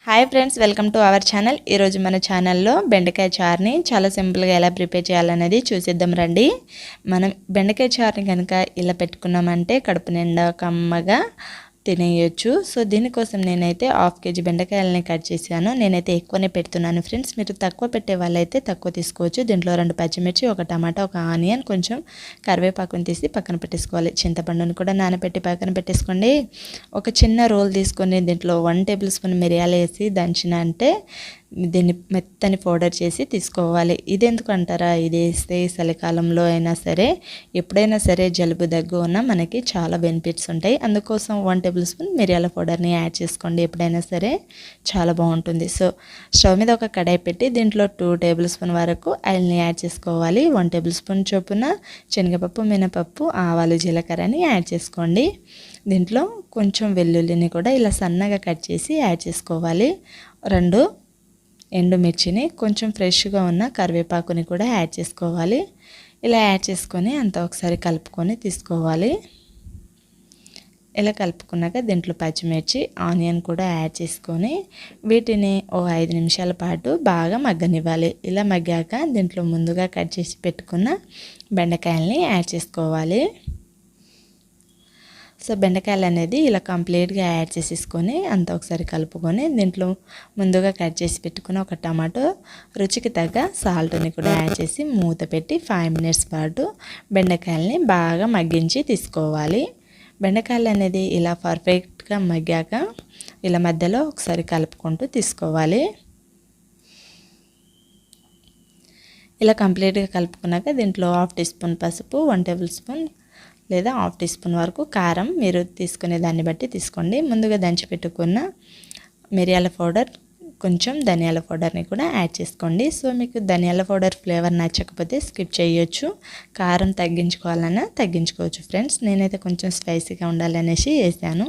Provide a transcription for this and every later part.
Hi friends, welcome to our channel. ఈరోజు మన ఛానల్లో బెండకాయ చారుని చాలా సింపుల్గా ఎలా ప్రిపేర్ చేయాలనేది చూసిద్దాం రండి. మనం బెండకాయ చారుని కనుక ఇలా పెట్టుకున్నామంటే కడుపు నిండా కమ్మగా తినేయొచ్చు. సో దీనికోసం నేనైతే 1/2 kg బెండకాయలని కట్ చేశాను. నేనైతే ఎక్కువనే పెడుతున్నాను ఫ్రెండ్స్. మీరు తక్కువ పెట్టే వాళ్ళైతే తక్కువ తీసుకోవచ్చు. దీంట్లో 2 పచ్చిమిర్చి, 1 టమాటా, 1 ఆనియన్, కొంచెం కరివేపాకుని తీసి పక్కన పెట్టేసుకోవాలి. చింతపండుని కూడా నానబెట్టి పక్కన పెట్టేసుకోండి. ఒక చిన్న రోల్ తీసుకొని దీంట్లో 1 టేబుల్ స్పూన్ మిరియాలు వేసి దంచిన అంటే దీన్ని మెత్తని పౌడర్ చేసి తీసుకోవాలి. ఇది ఎందుకు అంటారా, ఇది వేస్తే చలికాలంలో అయినా సరే ఎప్పుడైనా సరే జలుబు దగ్గు ఉన్నా మనకి చాలా బెనిఫిట్స్ ఉంటాయి. అందుకోసం 1 టేబుల్ స్పూన్ మిరియాల పౌడర్ని యాడ్ చేసుకోండి. ఎప్పుడైనా సరే చాలా బాగుంటుంది. సో స్టవ్ మీద ఒక కడాయి పెట్టి దీంట్లో 2 టేబుల్ స్పూన్ వరకు ఆయిల్ని యాడ్ చేసుకోవాలి. 1 టేబుల్ స్పూన్ చొప్పున శనగపప్పు, మినపప్పు, ఆవాలు, జీలకర్రని యాడ్ చేసుకోండి. దీంట్లో కొంచెం వెల్లుల్లిని కూడా ఇలా సన్నగా కట్ చేసి యాడ్ చేసుకోవాలి. 2 ఎండుమిర్చిని, కొంచెం ఫ్రెష్గా ఉన్న కరివేపాకుని కూడా యాడ్ చేసుకోవాలి. ఇలా యాడ్ చేసుకొని అంతా ఒకసారి కలుపుకొని తీసుకోవాలి. ఇలా కలుపుకున్నాక దీంట్లో పచ్చిమిర్చి, ఆనియన్ కూడా యాడ్ చేసుకొని వీటిని ఓ 5 నిమిషాల పాటు బాగా మగ్గనివ్వాలి. ఇలా మగ్గాక దీంట్లో ముందుగా కట్ చేసి పెట్టుకున్న బెండకాయల్ని యాడ్ చేసుకోవాలి. సో బెండకాయలు అనేది ఇలా కంప్లీట్గా యాడ్ చేసేసుకొని అంతా ఒకసారి కలుపుకొని దీంట్లో ముందుగా కట్ చేసి పెట్టుకుని 1 టమాటో, రుచికి తగ్గ సాల్ట్ని కూడా యాడ్ చేసి మూత పెట్టి 5 మినిట్స్ పాటు బెండకాయలని బాగా మగ్గించి తీసుకోవాలి. బెండకాయలు అనేది ఇలా పర్ఫెక్ట్గా మగ్గాక ఇలా మధ్యలో ఒకసారి కలుపుకుంటూ తీసుకోవాలి. ఇలా కంప్లీట్గా కలుపుకున్నాక దీంట్లో 1/2 టీ స్పూన్ పసుపు, 1 టేబుల్ స్పూన్ లేదా 1/2 టీ స్పూన్ వరకు కారం మీరు తీసుకునే దాన్ని బట్టి తీసుకోండి. ముందుగా దంచి పెట్టుకున్న మిరియాల పౌడర్, కొంచెం ధనియాల పౌడర్ని కూడా యాడ్ చేసుకోండి. సో మీకు ధనియాల పౌడర్ ఫ్లేవర్ నచ్చకపోతే స్కిప్ చేయొచ్చు. కారం తగ్గించుకోవాలన్నా తగ్గించుకోవచ్చు ఫ్రెండ్స్. నేనైతే కొంచెం స్పైసీగా ఉండాలనేసి వేసాను.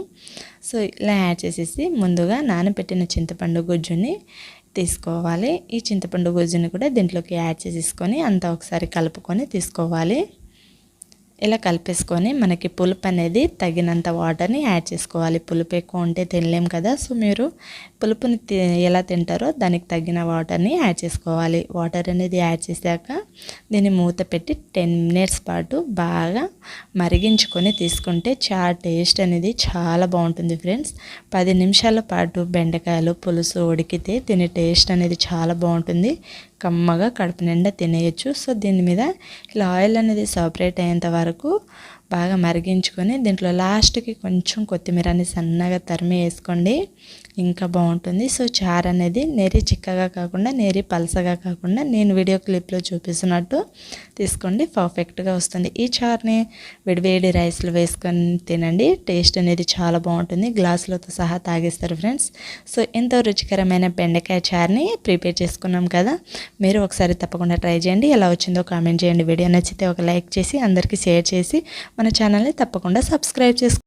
సో ఇలా యాడ్ చేసేసి ముందుగా నానబెట్టిన చింతపండు గుజ్జుని తీసుకోవాలి. ఈ చింతపండు గుజ్జుని కూడా దీంట్లోకి యాడ్ చేసేసుకొని అంతా ఒకసారి కలుపుకొని తీసుకోవాలి. ఇలా కలిపేసుకొని మనకి పులుపు అనేది తగినంత వాటర్ని యాడ్ చేసుకోవాలి. పులుపు ఎక్కువ ఉంటే తినలేం కదా. సో మీరు పులుపుని ఎలా తింటారో దానికి తగిన వాటర్ని యాడ్ చేసుకోవాలి. వాటర్ అనేది యాడ్ చేశాక దీన్ని మూత పెట్టి 10 మినిట్స్ పాటు బాగా మరిగించుకొని తీసుకుంటే చారు టేస్ట్ అనేది చాలా బాగుంటుంది ఫ్రెండ్స్. 10 నిమిషాల పాటు బెండకాయలు పులుసు ఉడికితే దీని టేస్ట్ అనేది చాలా బాగుంటుంది. కమ్మగా కడుపు నిండా తినేయచ్చు. సో దీని మీద ఇలా ఆయిల్ అనేది సపరేట్ అయ్యేంత వరకు బాగా మరిగించుకొని దీంట్లో లాస్ట్కి కొంచెం కొత్తిమీరని సన్నగా తరిమి వేసుకోండి, ఇంకా బాగుంటుంది. సో చారు అనేది నేరి చిక్కగా కాకుండా నేరి పలసగా కాకుండా నేను వీడియో క్లిప్లో చూపిస్తున్నట్టు తీసుకోండి, పర్ఫెక్ట్గా వస్తుంది. ఈ చారుని వేడివేడి రైస్లో వేసుకొని తినండి, టేస్ట్ అనేది చాలా బాగుంటుంది. గ్లాసులతో సహా తాగేస్తారు ఫ్రెండ్స్. సో ఎంతో రుచికరమైన బెండకాయ చారుని ప్రిపేర్ చేసుకున్నాం కదా. మీరు ఒకసారి తప్పకుండా ట్రై చేయండి. ఎలా వచ్చిందో కామెంట్ చేయండి. వీడియో నచ్చితే ఒక లైక్ చేసి అందరికీ షేర్ చేసి మన ఛానల్ని తప్పకుండా సబ్స్క్రైబ్ చేసుకోండి.